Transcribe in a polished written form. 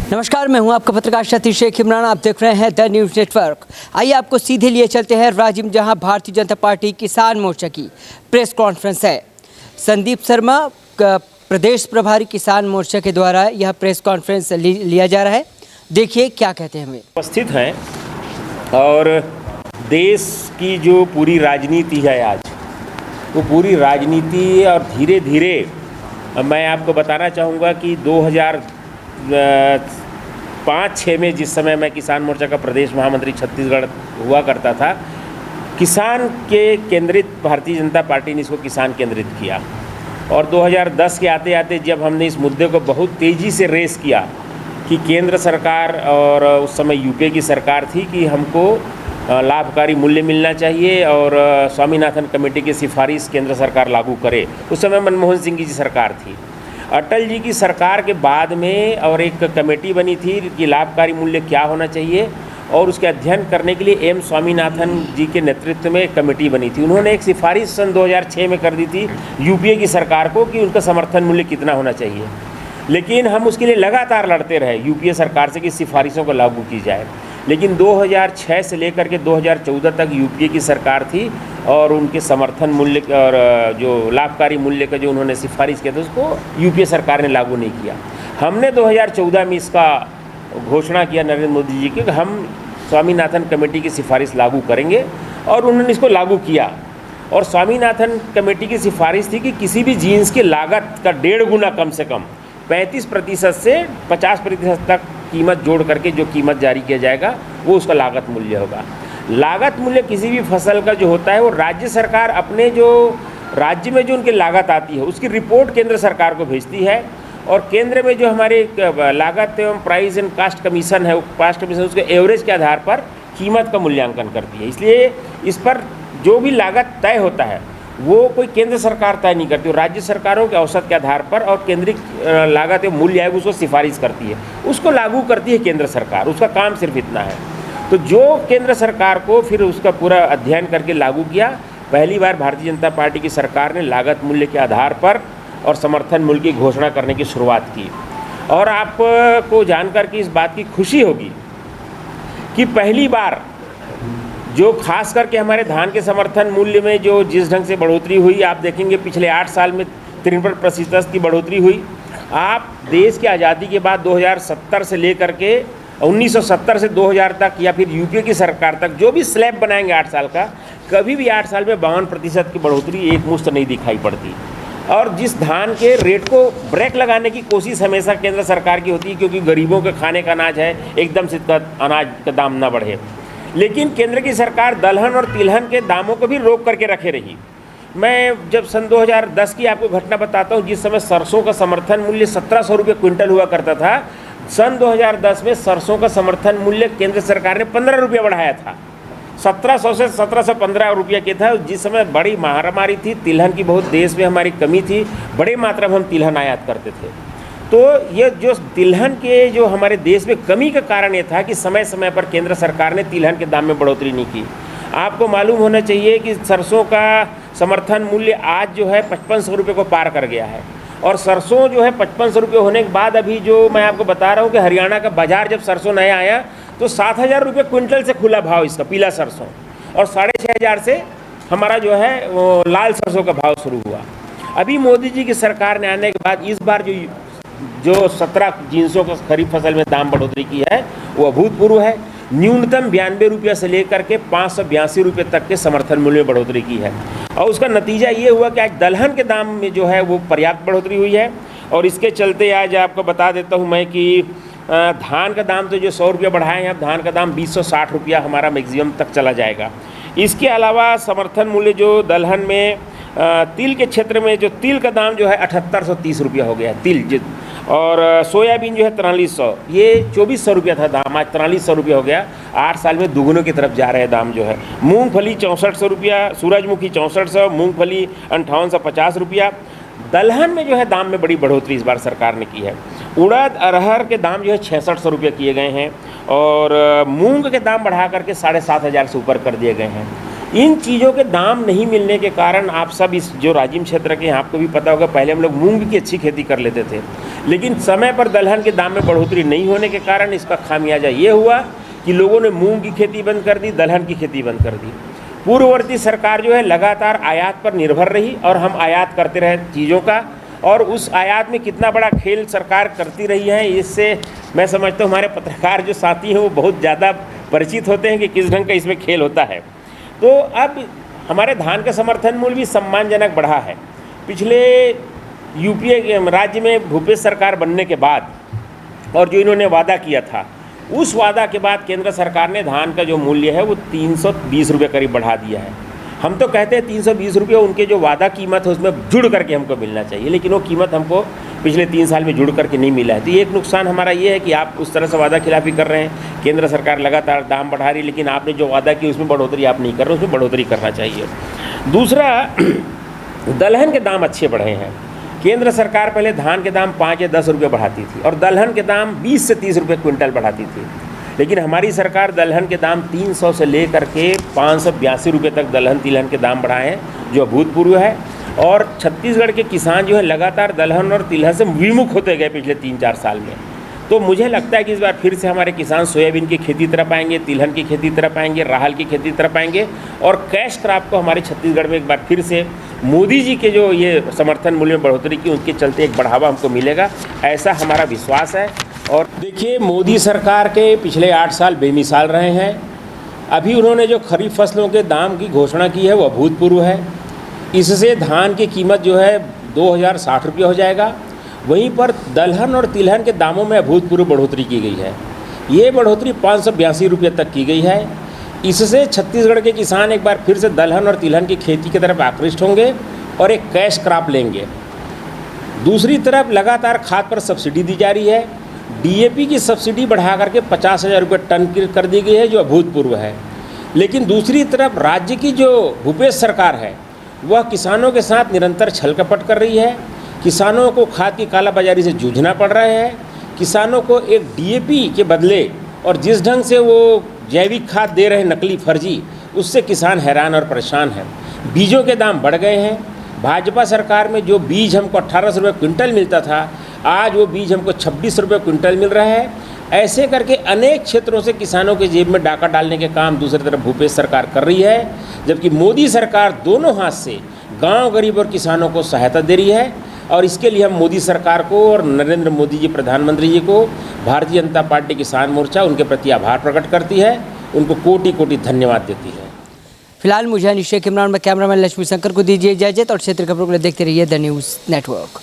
नमस्कार, मैं हूं आपका पत्रकार सतीश शेख इमरान। आप देख रहे हैं द न्यूज़ नेटवर्क। आइए आपको सीधे लिए चलते हैं राज्य में, जहां भारतीय जनता पार्टी किसान मोर्चा की प्रेस कॉन्फ्रेंस है। संदीप शर्मा प्रदेश प्रभारी किसान मोर्चा के द्वारा यह प्रेस कॉन्फ्रेंस लिया जा रहा है। देखिए क्या कहते हैं। हमें उपस्थित हैं और देश की जो पूरी राजनीति है आज, वो पूरी राजनीति और धीरे धीरे मैं आपको बताना चाहूँगा कि 2005-06 में जिस समय मैं किसान मोर्चा का प्रदेश महामंत्री छत्तीसगढ़ हुआ करता था, किसान के केंद्रित भारतीय जनता पार्टी ने इसको किसान केंद्रित किया। और 2010 के आते आते जब हमने इस मुद्दे को बहुत तेज़ी से रेस किया कि केंद्र सरकार और उस समय यूपीए की सरकार थी कि हमको लाभकारी मूल्य मिलना चाहिए और स्वामीनाथन कमेटी की सिफारिश केंद्र सरकार लागू करे। उस समय मनमोहन सिंह जी सरकार थी। अटल जी की सरकार के बाद में और एक कमेटी बनी थी कि लाभकारी मूल्य क्या होना चाहिए, और उसके अध्ययन करने के लिए एम स्वामीनाथन जी के नेतृत्व में एक कमेटी बनी थी। उन्होंने एक सिफारिश सन 2006 में कर दी थी यूपीए की सरकार को कि उनका समर्थन मूल्य कितना होना चाहिए, लेकिन हम उसके लिए लगातार लड़ते रहे यूपीए सरकार से कि सिफारिशों को लागू की जाए। लेकिन 2006 से लेकर के 2014 तक यूपीए की सरकार थी और उनके समर्थन मूल्य और जो लाभकारी मूल्य का जो उन्होंने सिफारिश किया था उसको यूपीए सरकार ने लागू नहीं किया। हमने 2014 में इसका घोषणा किया नरेंद्र मोदी जी की कि हम स्वामीनाथन कमेटी की सिफारिश लागू करेंगे, और उन्होंने इसको लागू किया। और स्वामीनाथन कमेटी की सिफारिश थी कि किसी भी जीन्स की लागत का 1.5 गुना कम से कम 35% से 50% तक कीमत जोड़ करके जो कीमत जारी किया जाएगा वो उसका लागत मूल्य होगा। लागत मूल्य किसी भी फसल का जो होता है वो राज्य सरकार अपने जो राज्य में जो उनकी लागत आती है उसकी रिपोर्ट केंद्र सरकार को भेजती है, और केंद्र में जो हमारे लागत एवं प्राइस एंड कास्ट कमीशन है, कास्ट कमीशन उसके एवरेज के आधार पर कीमत का मूल्यांकन करती है। इसलिए इस पर जो भी लागत तय होता है वो कोई केंद्र सरकार तय नहीं करती, राज्य सरकारों के औसत के आधार पर और केंद्रीय लागत एवं मूल्य आयोग उसको सिफारिश करती है, उसको लागू करती है केंद्र सरकार। उसका काम सिर्फ इतना है। तो जो केंद्र सरकार को फिर उसका पूरा अध्ययन करके लागू किया, पहली बार भारतीय जनता पार्टी की सरकार ने लागत मूल्य के आधार पर और समर्थन मूल्य की घोषणा करने की शुरुआत की। और आपको जानकर के इस बात की खुशी होगी कि पहली बार जो खास करके हमारे धान के समर्थन मूल्य में जो जिस ढंग से बढ़ोतरी हुई, आप देखेंगे पिछले 8 साल में 53% की बढ़ोतरी हुई। आप देश की आज़ादी के बाद 2070 से लेकर के 1970 से 2000 तक या फिर यूपीए की सरकार तक जो भी स्लैब बनाएंगे 8 साल का, कभी भी 8 साल में 52% की बढ़ोतरी एक मुश्त नहीं दिखाई पड़ती। और जिस धान के रेट को ब्रेक लगाने की कोशिश हमेशा केंद्र सरकार की होती है, क्योंकि गरीबों के खाने का अनाज है, एकदम से अनाज का दाम ना बढ़े। लेकिन केंद्र की सरकार दलहन और तिलहन के दामों को भी रोक करके रखे रही। मैं जब सन 2010 की आपको घटना बताता हूँ, जिस समय सरसों का समर्थन मूल्य 1700 रुपये क्विंटल हुआ करता था, सन 2010 में सरसों का समर्थन मूल्य केंद्र सरकार ने 15 रुपये बढ़ाया था। 1700 से 1715 रुपये के था। जिस समय बड़ी महामारी थी, तिलहन की बहुत देश में हमारी कमी थी, बड़े मात्रा में हम तिलहन आयात करते थे। तो ये जो तिलहन के जो हमारे देश में कमी का कारण ये था कि समय समय पर केंद्र सरकार ने तिलहन के दाम में बढ़ोतरी नहीं की। आपको मालूम होना चाहिए कि सरसों का समर्थन मूल्य आज जो है 5500 रुपये को पार कर गया है। और सरसों जो है 5500 रुपये होने के बाद अभी जो मैं आपको बता रहा हूँ कि हरियाणा का बाजार जब सरसों नया आया तो 7000 रुपये क्विंटल से खुला भाव इसका पीला सरसों, और 6500 से हमारा जो है वो लाल सरसों का भाव शुरू हुआ। अभी मोदी जी की सरकार ने आने के बाद इस बार जो 17 जिन्सों को खरीफ फसल में दाम बढ़ोतरी की है वो अभूतपूर्व है। न्यूनतम 92 रुपये से लेकर के 582 रुपये तक के समर्थन मूल्य में बढ़ोतरी की है, और उसका नतीजा ये हुआ कि आज दलहन के दाम में जो है वो पर्याप्त बढ़ोतरी हुई है। और इसके चलते आज आपको बता देता हूँ मैं कि धान का दाम तो जो 100 रुपये बढ़ाए हैं, अब धान का दाम 2060 रुपया हमारा मैक्सिमम तक चला जाएगा। इसके अलावा समर्थन मूल्य जो दलहन में तिल के क्षेत्र में जो तिल का दाम जो है 7830 रुपया हो गया है तिल, और सोयाबीन जो है 4300, ये 2400 रुपया था दाम, आज 4300 रुपया हो गया। 8 साल में दुगुनों की तरफ जा रहे हैं दाम जो है। मूंगफली 6400 रुपया, सूरजमुखी 6400, मूंगफली 5850 रुपया। दलहन में जो है दाम में बड़ी बढ़ोतरी इस बार सरकार ने की है। उड़द अरहर के दाम जो है 6600 रुपये किए गए हैं, और मूंग के दाम बढ़ा करके 7500 से ऊपर कर दिए गए हैं। इन चीज़ों के दाम नहीं मिलने के कारण आप सब इस जो राजिम क्षेत्र के हैं, आपको भी पता होगा, पहले हम लोग मूंग की अच्छी खेती कर लेते थे, लेकिन समय पर दलहन के दाम में बढ़ोतरी नहीं होने के कारण इसका खामियाजा ये हुआ कि लोगों ने मूंग की खेती बंद कर दी, दलहन की खेती बंद कर दी। पूर्ववर्ती सरकार जो है लगातार आयात पर निर्भर रही और हम आयात करते रहे चीज़ों का, और उस आयात में कितना बड़ा खेल सरकार करती रही है, इससे मैं समझता हूँ हमारे पत्रकार जो साथी हैं वो बहुत ज़्यादा परिचित होते हैं कि किस ढंग का इसमें खेल होता है। तो अब हमारे धान का समर्थन मूल्य भी सम्मानजनक बढ़ा है। पिछले यूपीए राज्य में भूपेश सरकार बनने के बाद और जो इन्होंने वादा किया था, उस वादा के बाद केंद्र सरकार ने धान का जो मूल्य है वो 320 रुपये करीब बढ़ा दिया है। हम तो कहते हैं 320 रुपये उनके जो वादा कीमत है उसमें जुड़ करके हमको मिलना चाहिए, लेकिन वो कीमत हमको पिछले 3 साल में जुड़ करके नहीं मिला है। तो एक नुकसान हमारा ये है कि आप उस तरह से वादा खिलाफी कर रहे हैं, केंद्र सरकार लगातार दाम बढ़ा रही है, लेकिन आपने जो वादा की उसमें बढ़ोतरी आप नहीं कर रहे, उसमें बढ़ोतरी करना चाहिए। दूसरा, दलहन के दाम अच्छे बढ़े हैं। केंद्र सरकार पहले धान के दाम 5 या 10 रुपये बढ़ाती थी और दलहन के दाम 20 से 30 रुपये क्विंटल बढ़ाती थी, लेकिन हमारी सरकार दलहन के दाम 300 से लेकर के 582 रुपये तक दलहन तिलहन के दाम बढ़ाए हैं, जो अभूतपूर्व है। और छत्तीसगढ़ के किसान जो है लगातार दलहन और तिलहन से विमुख होते गए पिछले 3-4 साल में। तो मुझे लगता है कि इस बार फिर से हमारे किसान सोयाबीन की खेती तरफ आएंगे, तिलहन की खेती तरफ आएंगे, राहल की खेती तरफ आएंगे, और कैश क्रॉप को हमारे छत्तीसगढ़ में एक बार फिर से मोदी जी के जो ये समर्थन मूल्य में बढ़ोतरी की उनके चलते एक बढ़ावा हमको मिलेगा, ऐसा हमारा विश्वास है। और देखिए, मोदी सरकार के पिछले 8 साल बेमिसाल रहे हैं। अभी उन्होंने जो खरीफ फसलों के दाम की घोषणा की है वो अभूतपूर्व है। इससे धान की कीमत जो है 2060 रुपये हो जाएगा। वहीं पर दलहन और तिलहन के दामों में अभूतपूर्व बढ़ोतरी की गई है। ये बढ़ोतरी 582 रुपये तक की गई है। इससे छत्तीसगढ़ के किसान एक बार फिर से दलहन और तिलहन की खेती की तरफ आकृष्ट होंगे और एक कैश क्रॉप लेंगे। दूसरी तरफ लगातार खाद पर सब्सिडी दी जा रही है। डीएपी की सब्सिडी बढ़ा करके 50,000 रुपये टन की कर दी गई है, जो अभूतपूर्व है। लेकिन दूसरी तरफ राज्य की जो भूपेश सरकार है वह किसानों के साथ निरंतर छल कपट कर रही है। किसानों को खाद की कालाबाजारी से जूझना पड़ रहा है। किसानों को एक डीएपी के बदले और जिस ढंग से वो जैविक खाद दे रहे हैं नकली फर्जी, उससे किसान हैरान और परेशान हैं। बीजों के दाम बढ़ गए हैं। भाजपा सरकार में जो बीज हमको 1800 रुपये क्विंटल मिलता था, आज वो बीज हमको 26 रुपये क्विंटल मिल रहा है। ऐसे करके अनेक क्षेत्रों से किसानों के जेब में डाका डालने के काम दूसरी तरफ भूपेश सरकार कर रही है, जबकि मोदी सरकार दोनों हाथ से गांव गरीब और किसानों को सहायता दे रही है। और इसके लिए हम मोदी सरकार को और नरेंद्र मोदी जी प्रधानमंत्री जी को, भारतीय जनता पार्टी किसान मोर्चा उनके प्रति आभार प्रकट करती है, उनको कोटि कोटि धन्यवाद देती है। फिलहाल मुझे निश्चय इमरान में कैमरामैन लक्ष्मी शंकर को दीजिए इजाजत और क्षेत्र खबरों को देखते रहिए द न्यूज़ नेटवर्क।